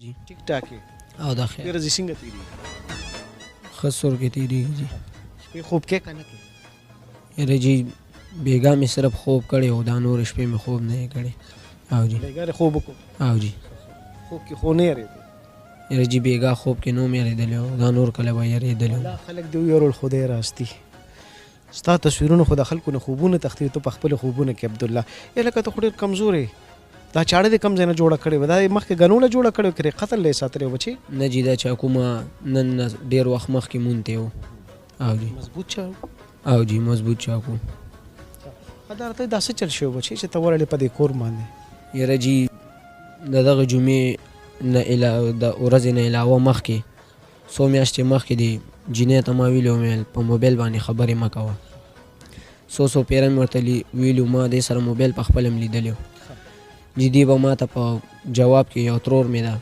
जी ټیک ټاک یې او دا ډېرې خیر ورځې څنګه تېرېږي ښه سور کې تېرېږي جی شپې خوب کې که نه کې یاره جی بیګا مې صرف خوب کړی او دا نور شپې مې خوب نه دی کړی او جی بیګا خوب وکړو او جی خوب کې خو نه یېرېدې یاره جی بیګا خوب کې نو مې یېرېدلی او دا نور کله به یېرېدلی دا خلک دې ویرول خدای راستي ستا تصویرونه خو د خلکو نه خوبونه تښتي ته په خپلو خوبونه کې عبدالله ای لکه ته خو ډېر کمزور یې دا چاړه دې کم ځای نه جوړه کړې وه دا یې مخکې ګنوله جوړه کړې وه که قتل له یې ساتلی و بچې نه جی دا چاکو ما نن نه ډېر وخت مخکې مونتی و او جی مضبوط چا او جی مضبوط چاکو دا راته دا څه چل شوی بچې چې ته ورغلې په دې کور باندې یاره جی د دغه جمعې نه د ورځې نه علاوه مخکې څو میاشتې مخکې دی جینۍ ته ما ویلي ویل په موبایل باندې خبرې مه کوه څو پیره مې ورته ویلي ما دې سره موبایل په خپله م لیدلی و جی دی به ما ته په جواب کې یو ترور مې ده